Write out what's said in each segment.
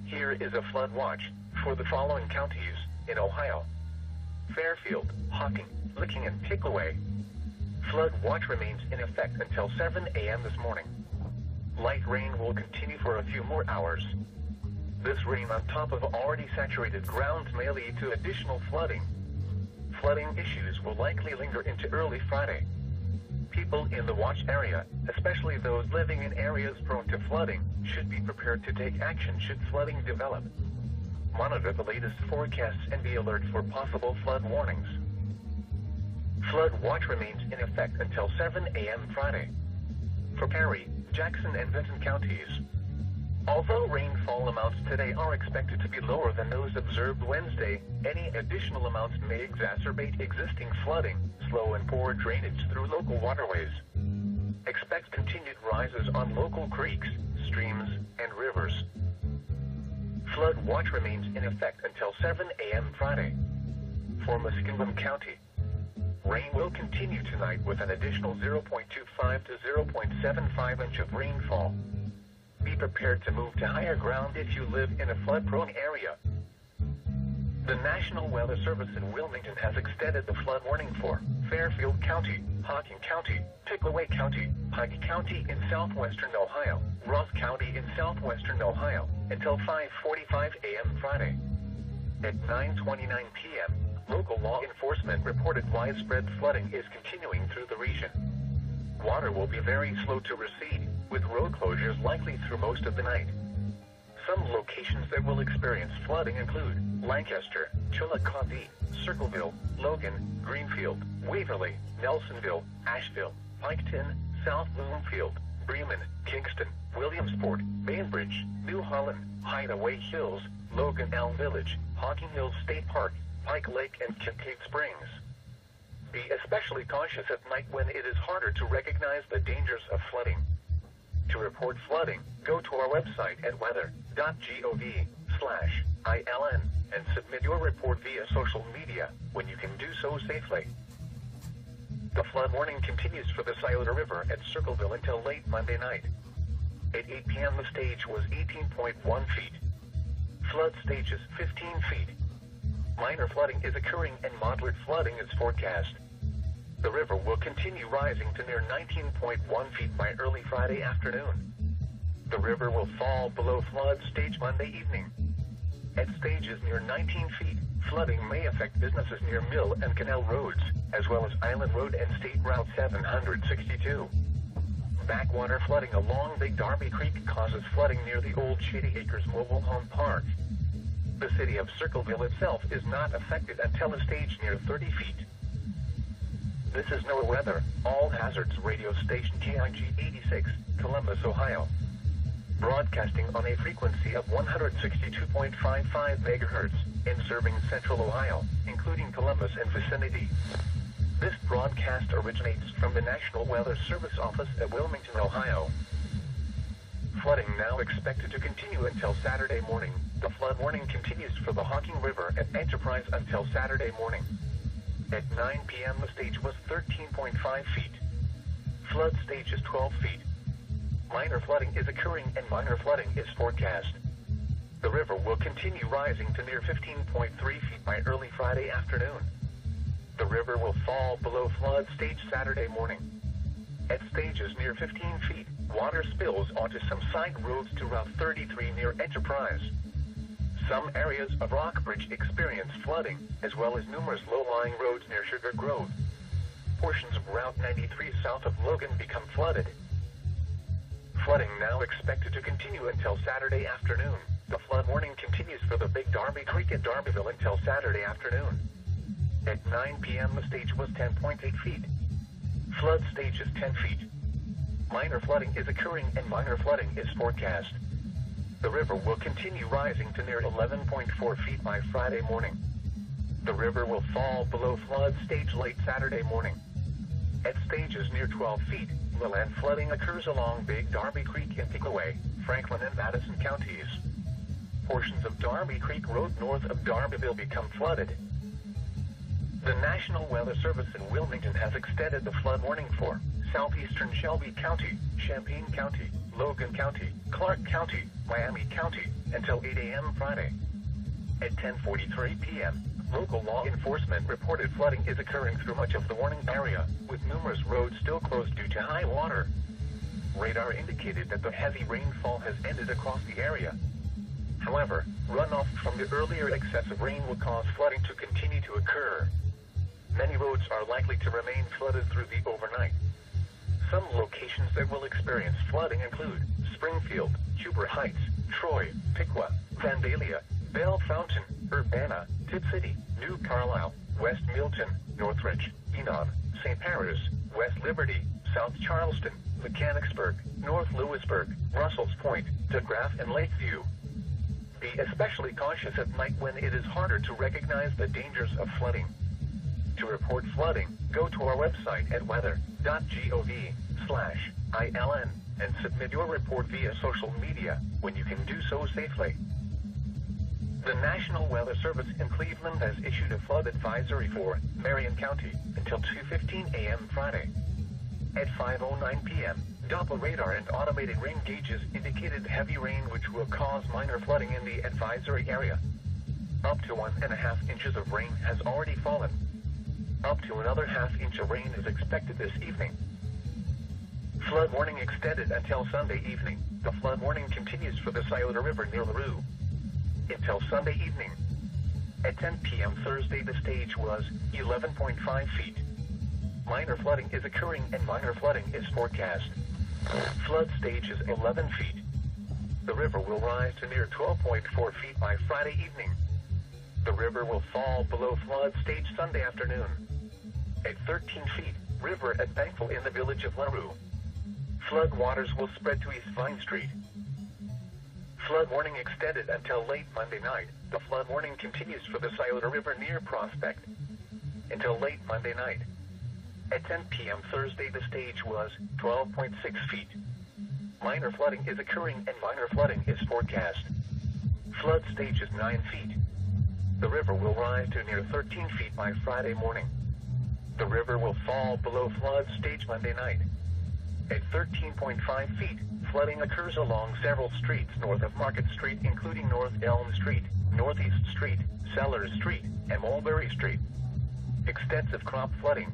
Here is a flood watch for the following counties in Ohio: Fairfield, Hocking, Licking, and Pickaway. Flood watch remains in effect until 7 a.m. this morning. Light rain will continue for a few more hours. This rain on top of already saturated grounds may lead to additional flooding. Flooding issues will likely linger into early Friday. People in the watch area, especially those living in areas prone to flooding, should be prepared to take action should flooding develop. Monitor the latest forecasts and be alert for possible flood warnings. Flood watch remains in effect until 7 a.m. Friday. For Perry, Jackson, and Benton counties. Although rainfall amounts today are expected to be lower than those observed Wednesday, any additional amounts may exacerbate existing flooding, slow and poor drainage through local waterways. Expect continued rises on local creeks, streams, and rivers. Flood watch remains in effect until 7 a.m. Friday. For Muskingum County, rain will continue tonight with an additional 0.25 to 0.75 inch of rainfall. Be prepared to move to higher ground if you live in a flood-prone area. The National Weather Service in Wilmington has extended the flood warning for Fairfield County, Hocking County, Pickaway County, Pike County in southwestern Ohio, Ross County in southwestern Ohio, until 5:45 a.m. Friday. At 9:29 p.m., local law enforcement reported widespread flooding is continuing through the region. Water will be very slow to recede, with road closures likely through most of the night. Some locations that will experience flooding include Lancaster, Chillicothe, Circleville, Logan, Greenfield, Waverly, Nelsonville, Asheville, Piketon, South Bloomfield, Bremen, Kingston, Williamsport, Bainbridge, New Holland, Hideaway Hills, Logan Elm Village, Hocking Hills State Park, Pike Lake, and Kincaid Springs. Be especially cautious at night when it is harder to recognize the dangers of flooding. To report flooding, go to our website at weather.gov/ILN and submit your report via social media when you can do so safely. The flood warning continues for the Scioto River at Circleville until late Monday night. At 8 p.m. the stage was 18.1 feet. Flood stage is 15 feet. Minor flooding is occurring and moderate flooding is forecast. The river will continue rising to near 19.1 feet by early Friday afternoon. The river will fall below flood stage Monday evening. At stages near 19 feet, flooding may affect businesses near Mill and Canal Roads, as well as Island Road and State Route 762. Backwater flooding along Big Darby Creek causes flooding near the old Shady Acres Mobile Home Park. The city of Circleville itself is not affected until a stage near 30 feet. This is NOAA Weather, All Hazards radio station KIG 86, Columbus, Ohio. Broadcasting on a frequency of 162.55 MHz and serving Central Ohio, including Columbus and vicinity. This broadcast originates from the National Weather Service office at Wilmington, Ohio. Flooding now expected to continue until Saturday morning. The flood warning continues for the Hocking River at Enterprise until Saturday morning. At 9 p.m. the stage was 13.5 feet. Flood stage is 12 feet. Minor flooding is occurring and minor flooding is forecast. The river will continue rising to near 15.3 feet by early Friday afternoon. The river will fall below flood stage Saturday morning. At stages near 15 feet, water spills onto some side roads to Route 33 near Enterprise. Some areas of Rockbridge experience flooding, as well as numerous low-lying roads near Sugar Grove. Portions of Route 93 south of Logan become flooded. Flooding now expected to continue until Saturday afternoon. The flood warning continues for the Big Darby Creek at Darbyville until Saturday afternoon. At 9 p.m. the stage was 10.8 feet. Flood stage is 10 feet. Minor flooding is occurring and minor flooding is forecast. The river will continue rising to near 11.4 feet by Friday morning. The river will fall below flood stage late Saturday morning. At stages near 12 feet, inland flooding occurs along Big Darby Creek in Pickaway, Franklin, and Madison counties. Portions of Darby Creek Road north of Darbyville become flooded. The National Weather Service in Wilmington has extended the flood warning for southeastern Shelby County, Champaign County, Logan County, Clark County, Miami County, until 8 a.m. Friday. At 10:43 p.m., local law enforcement reported flooding is occurring through much of the warning area, with numerous roads still closed due to high water. Radar indicated that the heavy rainfall has ended across the area. However, runoff from the earlier excessive rain will cause flooding to continue to occur. Many roads are likely to remain flooded through the overnight. Some locations that will experience flooding include Springfield, Huber Heights, Troy, Piqua, Vandalia, Belle Fountain, Urbana, Tip City, New Carlisle, West Milton, Northridge, Enon, St. Paris, West Liberty, South Charleston, Mechanicsburg, North Lewisburg, Russell's Point, DeGraff, and Lakeview. Be especially cautious at night when it is harder to recognize the dangers of flooding. To report flooding, go to our website at weather.gov/ILN and submit your report via social media when you can do so safely. The National Weather Service in Cleveland has issued a flood advisory for Marion County until 2:15 a.m. Friday. At 5:09 p.m., Doppler radar and automated rain gauges indicated heavy rain which will cause minor flooding in the advisory area. Up to 1.5 inches of rain has already fallen. Up to another ½ inch of rain is expected this evening. Flood warning extended until Sunday evening. The flood warning continues for the Scioto River near LaRue until Sunday evening. At 10 p.m. Thursday, the stage was 11.5 feet. Minor flooding is occurring and minor flooding is forecast. Flood stage is 11 feet. The river will rise to near 12.4 feet by Friday evening. The river will fall below flood stage Sunday afternoon. At 13 feet, river at Thankful in the village of LaRue. Flood waters will spread to East Vine Street. Flood warning extended until late Monday night. The flood warning continues for the Scioto River near Prospect until late Monday night. At 10 p.m. Thursday, the stage was 12.6 feet. Minor flooding is occurring and minor flooding is forecast. Flood stage is 9 feet. The river will rise to near 13 feet by Friday morning. The river will fall below flood stage Monday night. At 13.5 feet, flooding occurs along several streets north of Market Street, including North Elm Street, Northeast Street, Sellers Street, and Mulberry Street. Extensive crop flooding.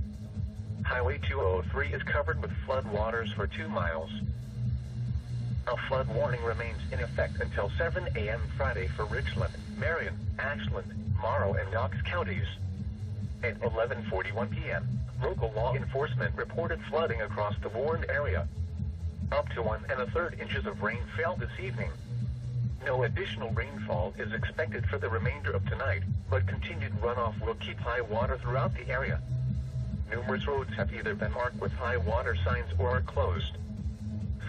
Highway 203 is covered with flood waters for 2 miles. A flood warning remains in effect until 7 a.m. Friday for Richland, Marion, Ashland, Morrow, and Knox counties. At 11:41 p.m., local law enforcement reported flooding across the warned area. Up to 1 1/3 inches of rain fell this evening. No additional rainfall is expected for the remainder of tonight, but continued runoff will keep high water throughout the area. Numerous roads have either been marked with high water signs or are closed.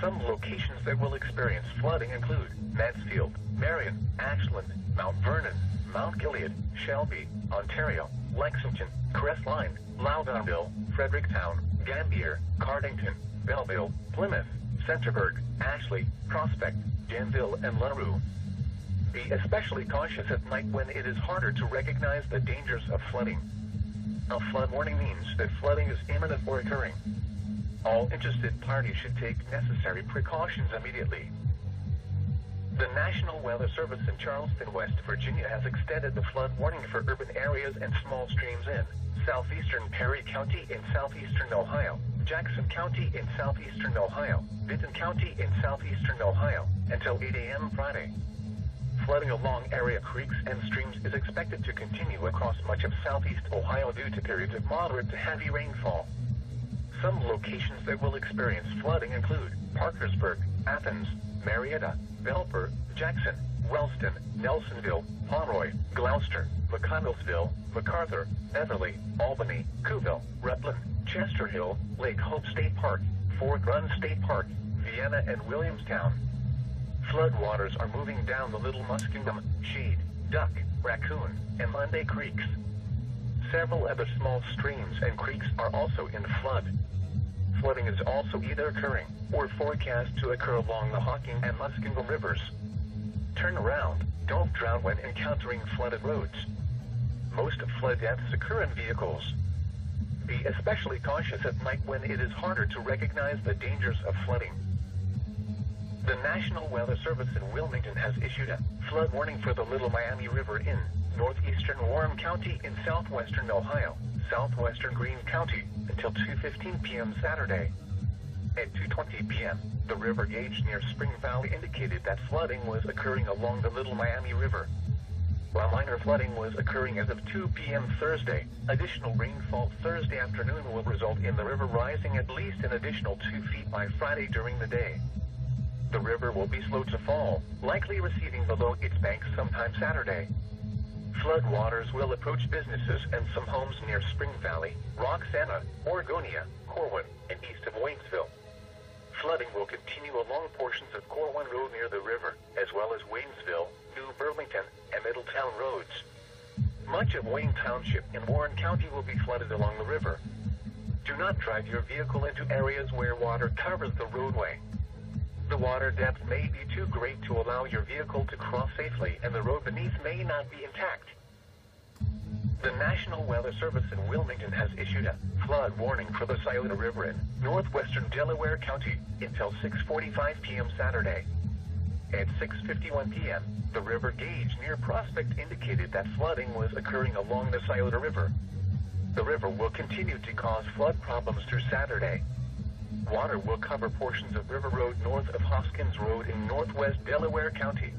Some locations that will experience flooding include Mansfield, Marion, Ashland, Mount Vernon, Mount Gilead, Shelby, Ontario, Lexington, Crestline, Loudonville, Fredericktown, Gambier, Cardington, Belleville, Plymouth, Centerburg, Ashley, Prospect, Danville, and LaRue. Be especially cautious at night when it is harder to recognize the dangers of flooding. A flood warning means that flooding is imminent or occurring. All interested parties should take necessary precautions immediately. The National Weather Service in Charleston, West Virginia has extended the flood warning for urban areas and small streams in southeastern Perry County in southeastern Ohio, Jackson County in southeastern Ohio, Benton County in southeastern Ohio, until 8 a.m. Friday. Flooding along area creeks and streams is expected to continue across much of southeast Ohio due to periods of moderate to heavy rainfall. Some locations that will experience flooding include Parkersburg, Athens, Marietta, Belper, Jackson, Wellston, Nelsonville, Pomeroy, Gloucester, McConnellsville, MacArthur, Beverly, Albany, Cooville, Rutland, Chester Hill, Lake Hope State Park, Fort Run State Park, Vienna, and Williamstown. Floodwaters are moving down the Little Muskingum, Shade, Duck, Raccoon, and Monday creeks. Several other small streams and creeks are also in flood. Flooding is also either occurring or forecast to occur along the Hocking and Muskingum rivers. Turn around, don't drown when encountering flooded roads. Most flood deaths occur in vehicles. Be especially cautious at night when it is harder to recognize the dangers of flooding. The National Weather Service in Wilmington has issued a flood warning for the Little Miami River in northeastern Warren County in southwestern Ohio, southwestern Greene County, until 2:15 p.m. Saturday. At 2:20 p.m., the river gauge near Spring Valley indicated that flooding was occurring along the Little Miami River. While minor flooding was occurring as of 2 p.m. Thursday, additional rainfall Thursday afternoon will result in the river rising at least an additional 2 feet by Friday during the day. The river will be slow to fall, likely receding below its banks sometime Saturday. Flood waters will approach businesses and some homes near Spring Valley, Roxana, Oregonia, Corwin, and east of Waynesville. Flooding will continue along portions of Corwin Road near the river, as well as Waynesville, New Burlington, and Middletown roads. Much of Wayne Township in Warren County will be flooded along the river. Do not drive your vehicle into areas where water covers the roadway. The water depth may be too great to allow your vehicle to cross safely, and the road beneath may not be intact. The National Weather Service in Wilmington has issued a flood warning for the Scioto River in northwestern Delaware County until 6:45 p.m. Saturday. At 6:51 p.m., the river gauge near Prospect indicated that flooding was occurring along the Scioto River. The river will continue to cause flood problems through Saturday. Water will cover portions of River Road north of Hoskins Road in northwest Delaware County.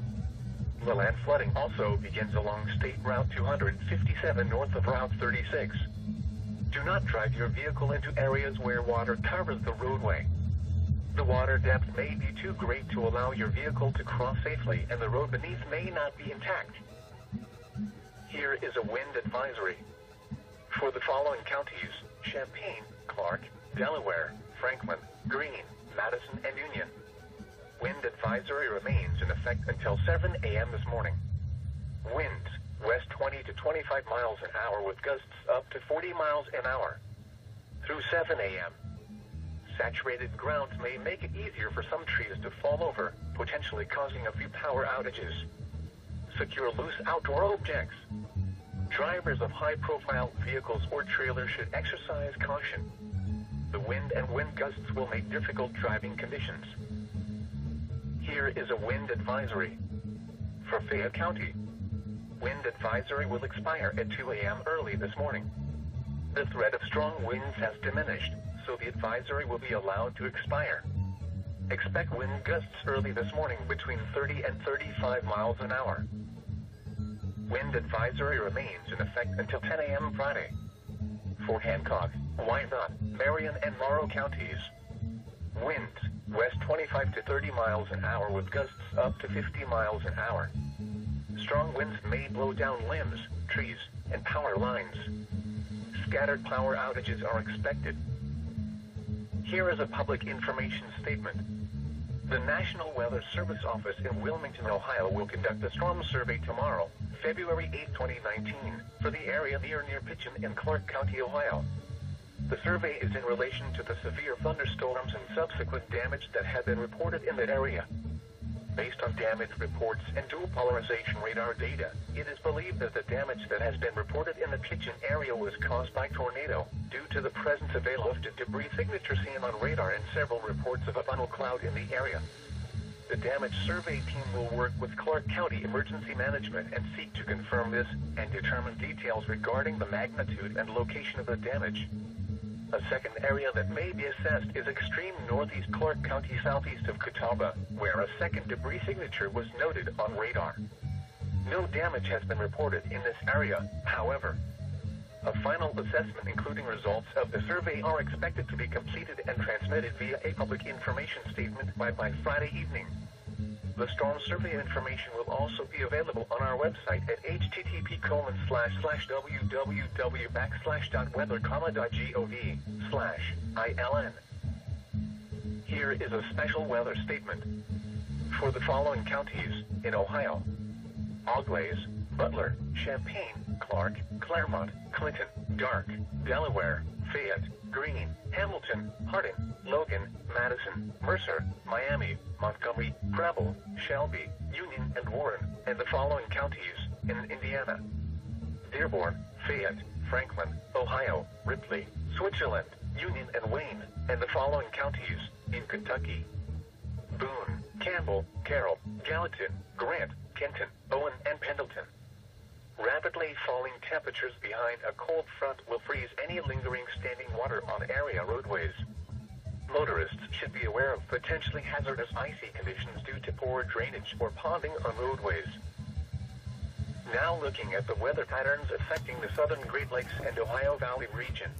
The land flooding also begins along State Route 257 north of Route 36. Do not drive your vehicle into areas where water covers the roadway. The water depth may be too great to allow your vehicle to cross safely, and the road beneath may not be intact. Here is a wind advisory. For the following counties: Champaign, Clark, Delaware, Franklin, Greene, Madison, and Union. Wind advisory remains in effect until 7 a.m. this morning. Winds, west 20 to 25 miles an hour with gusts up to 40 miles an hour. Through 7 a.m. Saturated grounds may make it easier for some trees to fall over, potentially causing a few power outages. Secure loose outdoor objects. Drivers of high-profile vehicles or trailers should exercise caution. The wind and wind gusts will make difficult driving conditions. Here is a wind advisory. For Fayette County, wind advisory will expire at 2 a.m. early this morning. The threat of strong winds has diminished, so the advisory will be allowed to expire. Expect wind gusts early this morning between 30 and 35 miles an hour. Wind advisory remains in effect until 10 a.m. Friday. For Hancock, Wyandotte, Marion, and Morrow counties, winds west 25 to 30 miles an hour with gusts up to 50 miles an hour. Strong winds may blow down limbs, trees, and power lines. Scattered power outages are expected. Here is a public information statement. The National Weather Service Office in Wilmington, Ohio will conduct a storm survey tomorrow, February 8, 2019, for the area near Pitchen in Clark County, Ohio. The survey is in relation to the severe thunderstorms and subsequent damage that have been reported in that area. Based on damage reports and dual polarization radar data, it is believed that the damage that has been reported in the Pitchen area was caused by tornado, due to the presence of a lifted debris signature seen on radar and several reports of a funnel cloud in the area. The damage survey team will work with Clark County Emergency Management and seek to confirm this and determine details regarding the magnitude and location of the damage. A second area that may be assessed is extreme northeast Clark County southeast of Catawba, where a second debris signature was noted on radar. No damage has been reported in this area, however. A final assessment including results of the survey are expected to be completed and transmitted via a public information statement by Friday evening. The storm survey information will also be available on our website at http://www.weather.gov/ILN. Here is a special weather statement. For the following counties in Ohio: Auglaize, Butler, Champaign, Clark, Claremont, Clinton, Darke, Delaware, Fayette, Greene, Hamilton, Hardin, Logan, Madison, Mercer, Miami, Montgomery, Preble, Shelby, Union, and Warren, and the following counties in Indiana: Dearborn, Fayette, Franklin, Ohio, Ripley, Switzerland, Union, and Wayne, and the following counties in Kentucky: Boone, Campbell, Carroll, Gallatin, Grant, Kenton, Owen, and Pendleton. Rapidly falling temperatures behind a cold front will freeze any lingering standing water on area roadways. Motorists should be aware of potentially hazardous icy conditions due to poor drainage or ponding on roadways. Now looking at the weather patterns affecting the southern Great Lakes and Ohio Valley region.